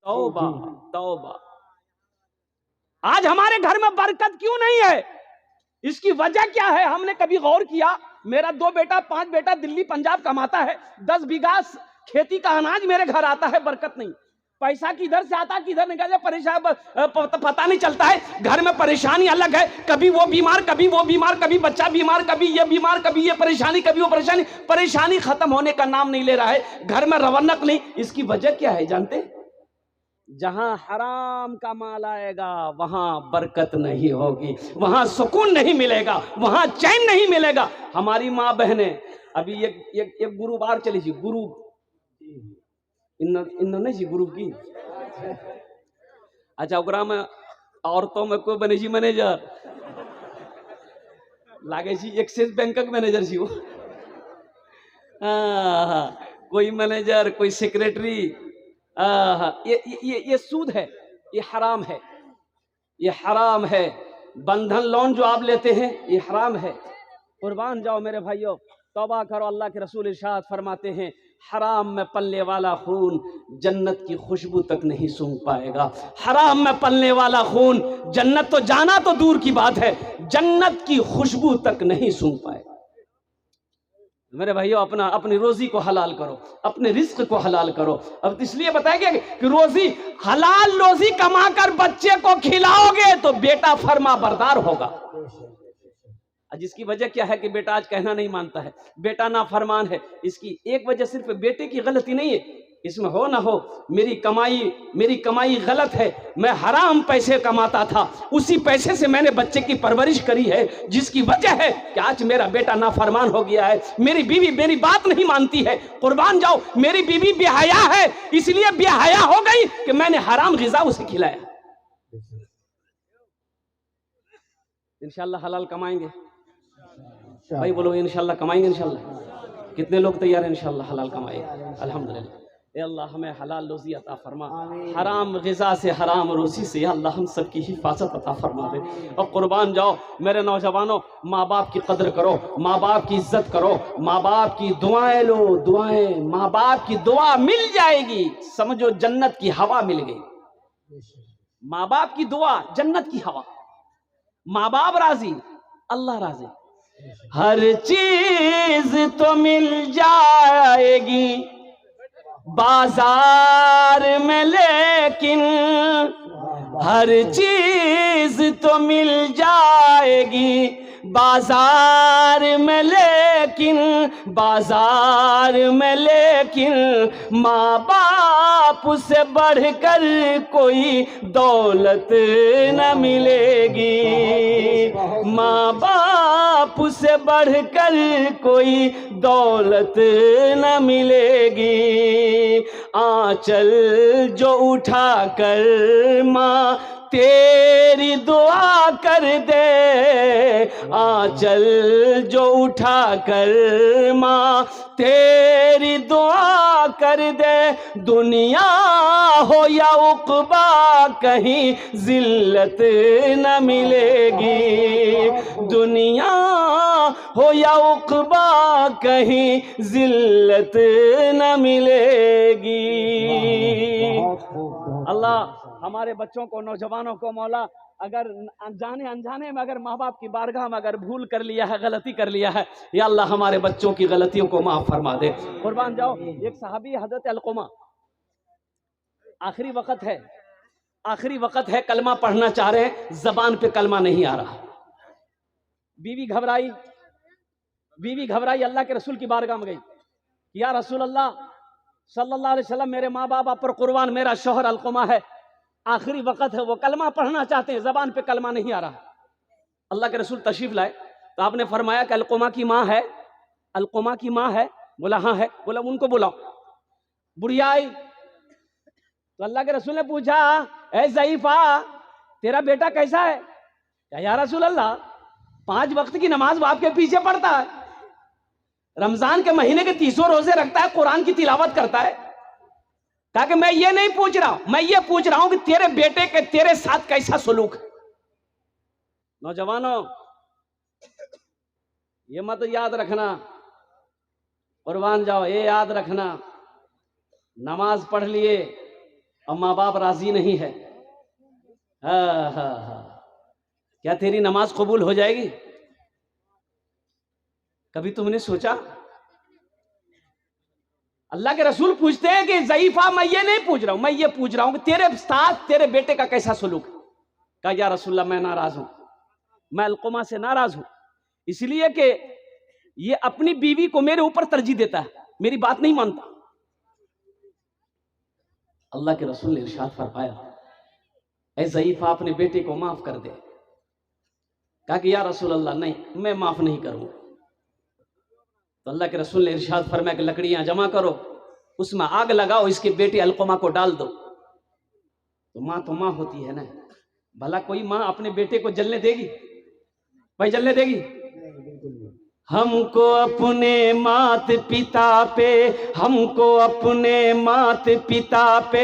तौबा तौबा। आज हमारे घर में बरकत क्यों नहीं है? इसकी वजह क्या है? हमने कभी गौर किया? मेरा 2 बेटा 5 बेटा दिल्ली पंजाब कमाता है, 10 बीघा खेती का अनाज मेरे घर आता है, बरकत नहीं। पैसा किधर से आता किधर निकल जाए परेशान पता नहीं चलता है। घर में परेशानी अलग है, कभी वो बीमार कभी वो बीमार, कभी बच्चा बीमार कभी ये बीमार, कभी ये परेशानी कभी वो परेशानी। परेशानी खत्म होने का नाम नहीं ले रहा है, घर में रौनक नहीं। इसकी वजह क्या है जानते? जहां हराम का माल आएगा वहां बरकत नहीं होगी, वहां सुकून नहीं मिलेगा, वहां चैन नहीं मिलेगा। हमारी माँ बहने अभी एक गुरुवार चली जी, गुरु इन्होंने जी गुरु की। अच्छा ओकरा में औरतों में कोई बने जी मैनेजर लागे जी, एक्सिस बैंक का मैनेजर जी वो। कोई मैनेजर कोई सेक्रेटरी। ये सूद है, ये हराम है, ये हराम है। बंधन लोन जो आप लेते हैं ये हराम है। कुर्बान जाओ मेरे भाइयों, तौबा करो। अल्लाह के रसूल इरशाद फरमाते हैं, हराम में पलने वाला खून जन्नत की खुशबू तक नहीं सूंघ पाएगा। हराम में पलने वाला खून जन्नत तो जाना तो दूर की बात है, जन्नत की खुशबू तक नहीं सूंघ पाएगा। मेरे भाइयों अपनी रोजी को हलाल करो, अपने रिस्क को हलाल करो। अब इसलिए बताएंगे कि रोजी हलाल रोजी कमाकर बच्चे को खिलाओगे तो बेटा फर्मा बरदार होगा। जिसकी वजह क्या है कि बेटा आज कहना नहीं मानता है, बेटा ना फरमान है। इसकी एक वजह सिर्फ बेटे की गलती नहीं है, इसमें हो ना हो मेरी कमाई गलत है, मैं हराम पैसे कमाता था, उसी पैसे से मैंने बच्चे की परवरिश करी है, जिसकी वजह है कि आज मेरा बेटा नाफरमान हो गया है। मेरी बीवी मेरी बात नहीं मानती है। कुर्बान जाओ, मेरी बीवी बेहया है, इसलिए बेहया हो गई कि मैंने हराम गिजा उसे खिलाया। इंशाल्लाह हलाल कमाएंगे भाई, बोलो इंशाल्लाह कमाएंगे। इंशाल्लाह कितने लोग तैयार हैं इंशाल्लाह हलाल कमाएंगे? अल्हम्दुलिल्लाह। ए अल्लाह हमें हलाल रोजी अता फरमा, हराम ग़िज़ा से हराम रोजी से अल्लाह हम सब की हिफाजत अता फरमा दे। और कुर्बान जाओ मेरे नौजवानों, माँ बाप की कदर करो, माँ बाप की इज्जत करो, माँ बाप की दुआएं लो, दुआएं माँ बाप की दुआ मिल जाएगी, समझो जन्नत की हवा मिल गई। माँ बाप की दुआ जन्नत की हवा, माँ बाप राजी अल्लाह राजी। हर चीज तो मिल जाएगी बाजार में, लेकिन हर चीज तो मिल जाएगी बाजार में, लेकिन माँ बाप से बढ़कर कोई दौलत न मिलेगी। माँ बाप से बढ़कर कोई दौलत न मिलेगी। आंचल जो उठा कर माँ तेरी दुआ कर दे, आंचल जो उठा कर माँ तेरी दुआ कर दे, दुनिया हो या उक़बा कहीं जिल्लत न मिलेगी। दुनिया हो या उक़बा कहीं जिल्लत न मिलेगी। अल्लाह हमारे बच्चों को, नौजवानों को मौला, अगर जाने अनजाने में अगर माँ बाप की बारगाह में अगर भूल कर लिया है, गलती कर लिया है, या अल्लाह हमारे बच्चों की गलतियों को माफ फरमा दे। कुर्बान जाओ, एक सहाबी हजरत अलकुमा, आखिरी वक्त है, कलमा पढ़ना चाह रहे हैं, जबान पे कलमा नहीं आ रहा। बीवी घबराई, अल्लाह के रसूल की बारगाह में गई, या रसूल अल्लाह सल्लल्लाहु अलैहि वसल्लम, मेरे माँ बाप पर कुर्बान, मेरा शौहर अलकुमा है, आखिरी वक्त है, वो कलमा पढ़ना चाहते हैं, जबान पे कलमा नहीं आ रहा। अल्लाह के रसूल तशरीफ लाए तो आपने फरमाया कि अलकुमा की माँ है, अलकुमा की माँ है? बोला हाँ है। बोला उनको बुलाओ। बुढ़िया आई तो अल्लाह के रसूल ने पूछा, ए ज़ईफा तेरा बेटा कैसा है? या रसूल अल्लाह 5 वक्त की नमाज बाप के पीछे पढ़ता है, रमजान के महीने के 30 रोजे रखता है, कुरान की तिलावत करता है। कहा कि मैं ये नहीं पूछ रहा हूं, मैं ये पूछ रहा हूं कि तेरे बेटे के तेरे साथ कैसा सलूक। नौजवानों ये मत याद रखना, कुर्बान जाओ, ये याद रखना, नमाज पढ़ लिए, और माँ बाप राजी नहीं है, हाँ हाँ हाँ, क्या तेरी नमाज कबूल हो जाएगी? कभी तुमने सोचा? अल्लाह के रसूल पूछते हैं कि ज़ईफा, मैं ये नहीं पूछ रहा हूं, मैं ये पूछ रहा हूं कि तेरे साथ तेरे बेटे का कैसा सलूक है? कहा या रसूलल्लाह मैं नाराज हूं, मैं अलकुमा से नाराज हूं, इसलिए कि ये अपनी बीवी को मेरे ऊपर तरजीह देता है, मेरी बात नहीं मानता। अल्लाह के रसूल ने इरशाद फरमाया, ऐ ज़ईफा अपने बेटे को माफ कर दे। कहा कि या रसूल अल्लाह नहीं, मैं माफ नहीं करूंगा। तो अल्लाह के रसूल ने इरशाद फरमाया कि लकड़ियां जमा करो, उसमें आग लगाओ, इसके बेटे अलकुमा को डाल दो। तो माँ होती है ना, भला कोई माँ अपने बेटे को जलने देगी? भाई जलने देगी? हमको अपने मात पिता पे, हमको अपने मात पिता पे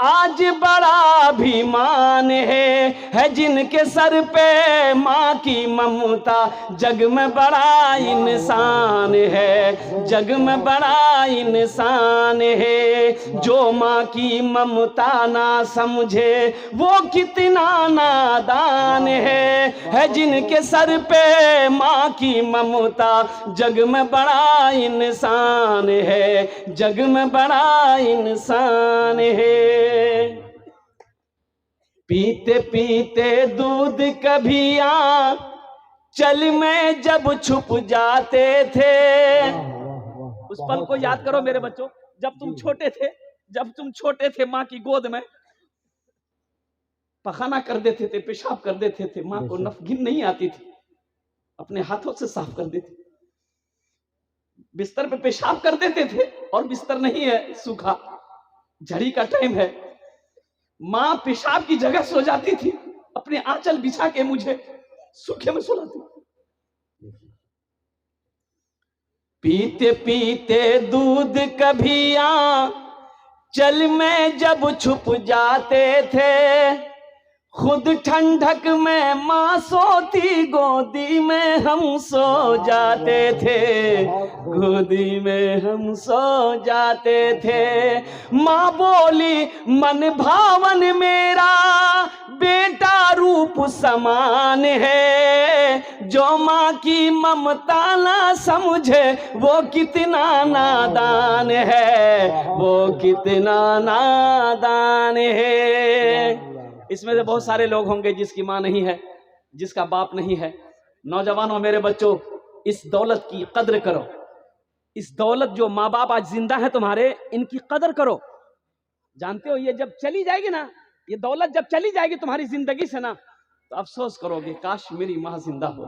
आज बड़ा अभिमान है जिनके सर पे माँ की ममता, जग में बड़ा इंसान है, जग में बड़ा इंसान है। जो माँ की ममता ना समझे वो कितना नादान है जिनके सर पे माँ की ममता, जग में बड़ा इंसान है, जग में बड़ा इंसान है। पीते पीते दूध कभी चल में जब छुप जाते थे। उस पल को याद करो मेरे बच्चों, जब तुम छोटे थे, जब तुम छोटे थे माँ की गोद में पखाना कर देते थे, पेशाब कर देते थे, माँ को नफगिन नहीं आती थी, अपने हाथों से साफ कर देते, बिस्तर पे पेशाब कर देते थे, और बिस्तर नहीं है, सूखा झड़ी का टाइम है, माँ पेशाब की जगह सो जाती थी, अपने आंचल बिछा के मुझे सूखे में सुलाती। पीते पीते दूध कभी चल में जब छुप जाते थे, खुद ठंडक में माँ सोती, गोदी में हम सो जाते थे, गोदी में हम सो जाते थे। माँ बोली मन भावन मेरा बेटा रूप समान है, जो माँ की ममता ना समझे वो कितना नादान है, वो कितना नादान है। इसमें से बहुत सारे लोग होंगे जिसकी माँ नहीं है, जिसका बाप नहीं है। नौजवानों, मेरे बच्चों, इस दौलत की कद्र करो। इस दौलत, जो माँ बाप आज जिंदा है तुम्हारे, इनकी कद्र करो। जानते हो, ये जब चली जाएगी ना, ये दौलत जब चली जाएगी तुम्हारी जिंदगी से ना, तो अफसोस करोगे काश मेरी माँ जिंदा हो।